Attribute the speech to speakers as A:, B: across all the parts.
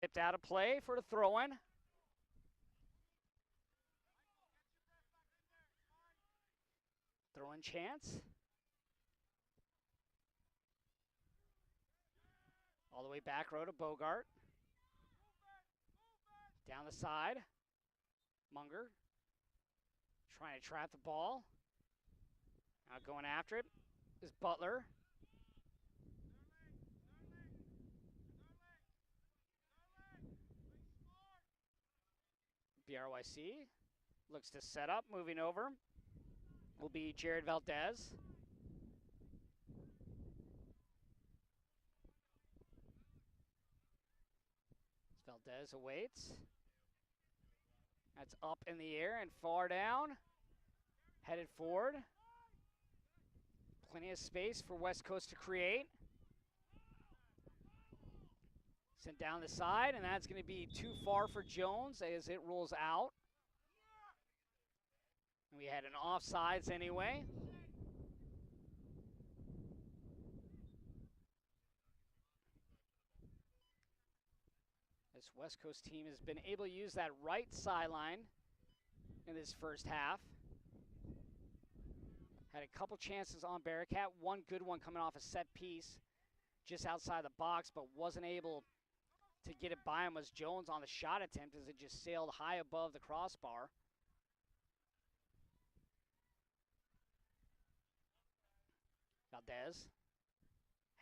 A: Tipped out of play for the throw-in. Throw-in chance. All the way back row to Bogart. Down the side. Munger trying to trap the ball. Now going after it is Butler. BRYC looks to set up. Moving over will be Jared Valdez. Valdez awaits. That's up in the air and far down. Headed forward. Plenty of space for West Coast to create. Sent down the side, and that's going to be too far for Jones as it rolls out. And we had an offsides anyway. This West Coast team has been able to use that right sideline in this first half. Had a couple chances on Bearcat, one good one coming off a set piece just outside the box, but wasn't able to get it by him. Was Jones on the shot attempt as it just sailed high above the crossbar. Valdez,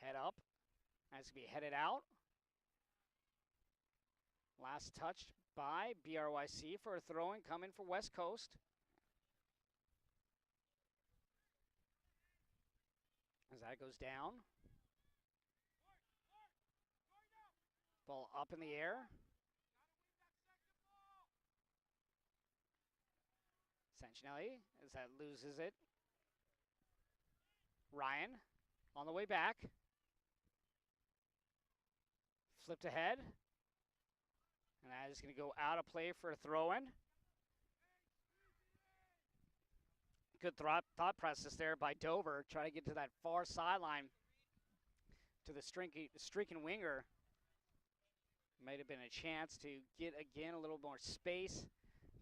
A: head up, that's going to be headed out. Last touched by BRYC for a throw-in coming for West Coast. As that goes down. Ball up in the air. Sancinelli as that loses it. Ryan on the way back. Flipped ahead. And that is going to go out of play for a throw-in. Good thought process there by Dover. Try to get to that far sideline to the streaking winger. Might have been a chance to get, again, a little more space,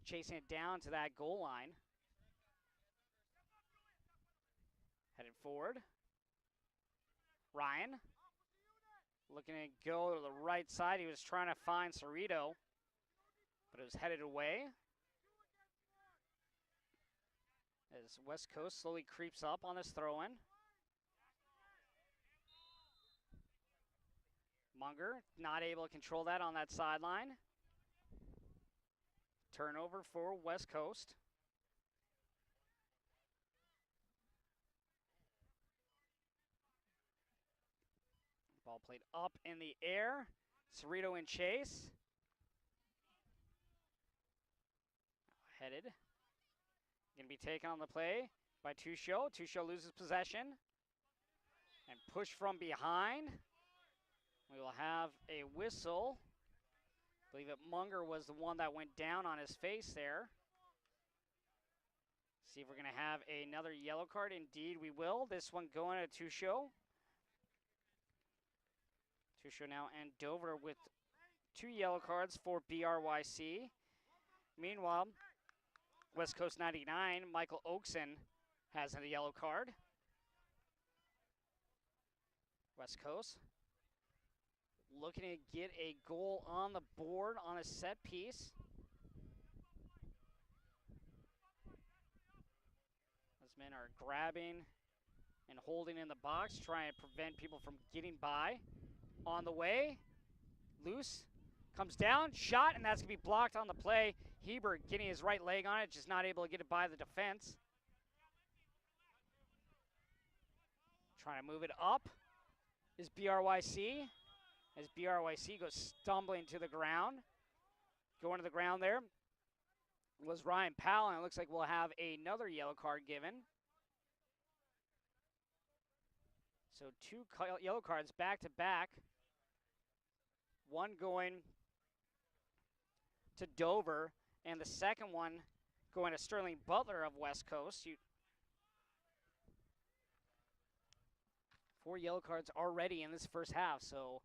A: chasing it down to that goal line. Headed forward. Ryan looking to go to the right side. He was trying to find Cerrito, but it was headed away. As West Coast slowly creeps up on this throw-in. Munger not able to control that on that sideline. Turnover for West Coast. Ball played up in the air. Cerrito in chase. Headed. Going to be taken on the play by Tusho. Tusho loses possession. And push from behind. We will have a whistle. I believe that Munger was the one that went down on his face there. See if we're going to have another yellow card. Indeed, we will. This one going to Tusho. Tusho now and Dover with 2 yellow cards for BRYC. Meanwhile, West Coast 99, Michael Oakson has a yellow card. West Coast looking to get a goal on the board on a set piece. Those men are grabbing and holding in the box, trying to prevent people from getting by. On the way, loose, comes down, shot, and that's going to be blocked on the play. Hebert getting his right leg on it, just not able to get it by the defense. Trying to move it up is BRYC, as BRYC goes stumbling to the ground. Going to the ground there was Ryan Powell, and it looks like we'll have another yellow card given. So 2 yellow cards back to back. One going to Dover, and the second one going to Sterling Butler of West Coast. 4 yellow cards already in this first half, so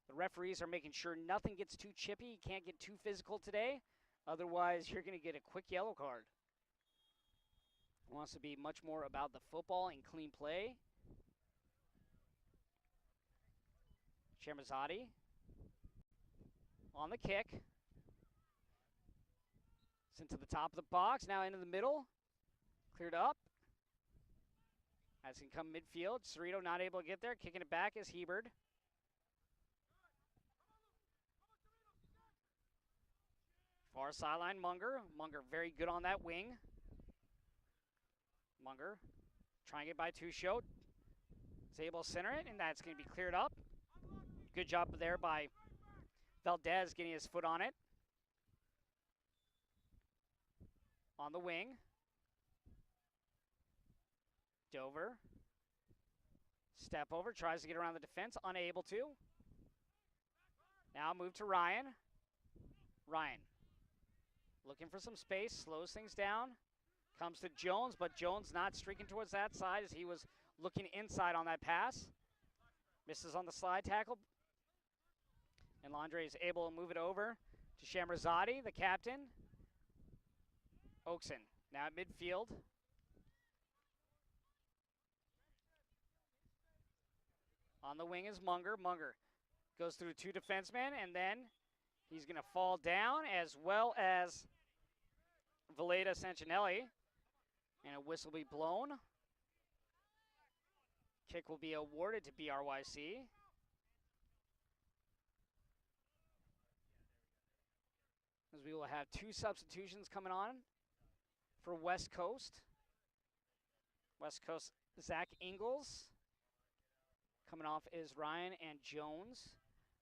A: The referees are making sure nothing gets too chippy. You can't get too physical today. Otherwise, you're going to get a quick yellow card. Wants to be much more about the football and clean play. Shemerzadi on the kick. Sent to the top of the box, now into the middle. Cleared up. As can come midfield. Cerrito not able to get there. Kicking it back is Hebert. Far sideline, Munger. Munger very good on that wing. Munger trying to get by Tusho. Is able to center it, and that's going to be cleared up. Good job there by Valdez getting his foot on it. On the wing. Dover. Step over, tries to get around the defense, unable to. Now move to Ryan. Ryan looking for some space, slows things down. Comes to Jones, but Jones not streaking towards that side as he was looking inside on that pass. Misses on the slide tackle. And Landre is able to move it over to Shemerzadi, the captain. Oakson now at midfield. On the wing is Munger. Munger goes through two defensemen, and then he's going to fall down, as well as Valeda Sancinelli. And a whistle will be blown. Kick will be awarded to BRYC. As we will have two substitutions coming on for West Coast. West Coast, Zach Ingles. Coming off is Ryan and Jones.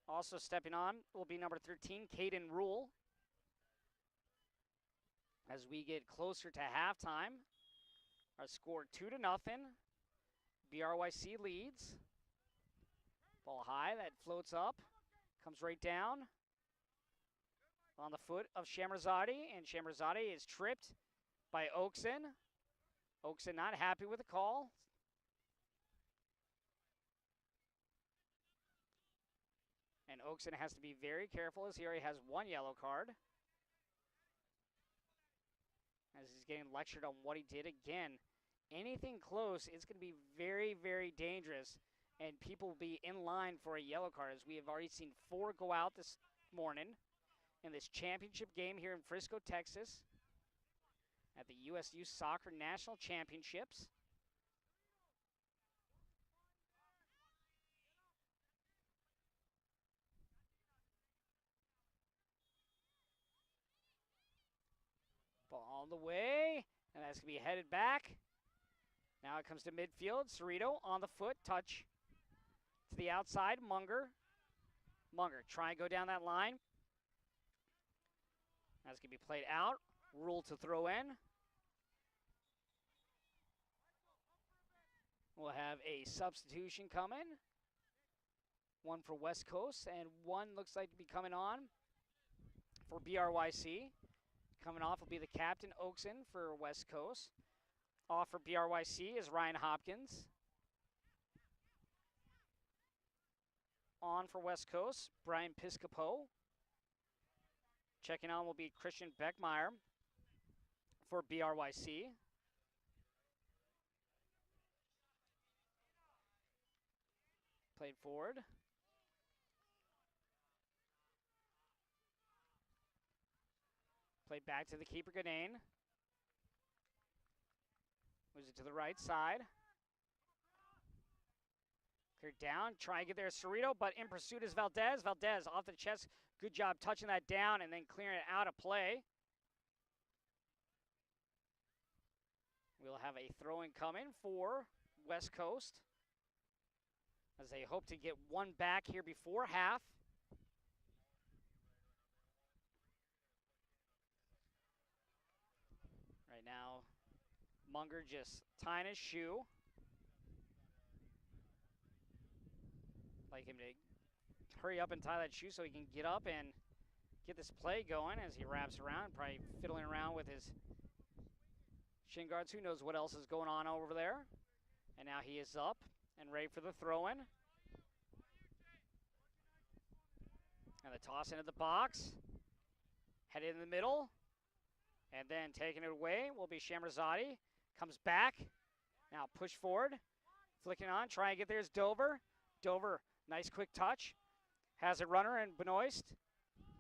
A: Also stepping on will be number 13, Caden Rule. As we get closer to halftime, our score 2-0. BRYC leads. Ball high, that floats up, comes right down on the foot of Shemerzadi, and Shemerzadi is tripped by Oakson. Oakson not happy with the call. And Oakson has to be very careful as he already has one yellow card. As he's getting lectured on what he did again. Anything close, it's going to be very, very dangerous. And people will be in line for a yellow card, as we have already seen 4 go out this morning in this championship game here in Frisco, Texas, at the USYS Soccer National Championships. Ball on the way, and that's going to be headed back. Now it comes to midfield. Cerrito on the foot, touch to the outside. Munger. Munger try and go down that line. That's going to be played out. Rule to throw in. We'll have a substitution coming. One for West Coast, and one looks like to be coming on for BRYC. Coming off will be the captain, Oakson, for West Coast. Off for BRYC is Ryan Hopkins. On for West Coast, Brian Piscopo. Checking on will be Christian Beckmeyer for BRYC. Played forward. Played back to the keeper, Ganane. Moves it to the right side. Cleared down, try and get there, Cerrito, but in pursuit is Valdez. Valdez off the chest, good job touching that down and then clearing it out of play. We'll have a throw-in coming for West Coast, as they hope to get one back here before half. Right now, Munger just tying his shoe. Like him to hurry up and tie that shoe so he can get up and get this play going as he wraps around, probably fiddling around with his shin guards. Who knows what else is going on over there. And now he is up and ready for the throw-in. And the toss into the box. Headed in the middle. And then taking it away will be Shamrazadi. Comes back. Now push forward. Flicking on. Trying to get there is Dover. Dover, nice quick touch. Has a runner and Benoist.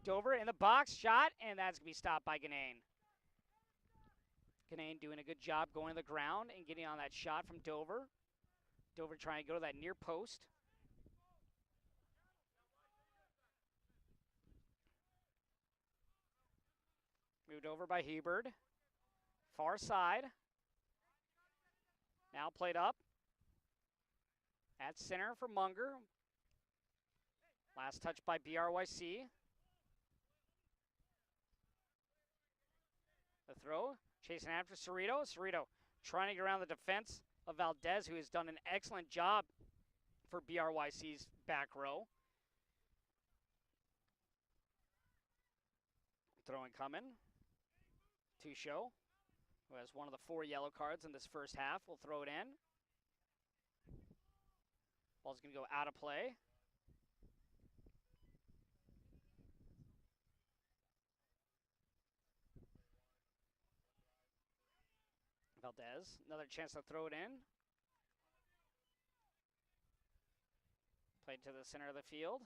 A: Dover in the box. Shot. And that's going to be stopped by Ganane. Ganane doing a good job going to the ground and getting on that shot from Dover. Dover trying to go to that near post. Moved over by Hebert. Far side. Now played up. At center for Munger. Last touch by BRYC. The throw. Chasing after Cerrito. Cerrito trying to get around the defense of Valdez, who has done an excellent job for BRYC's back row. Throwing coming. Tusho, who has one of the 4 yellow cards in this first half, will throw it in. Ball's going to go out of play. Valdez, another chance to throw it in. Played to the center of the field.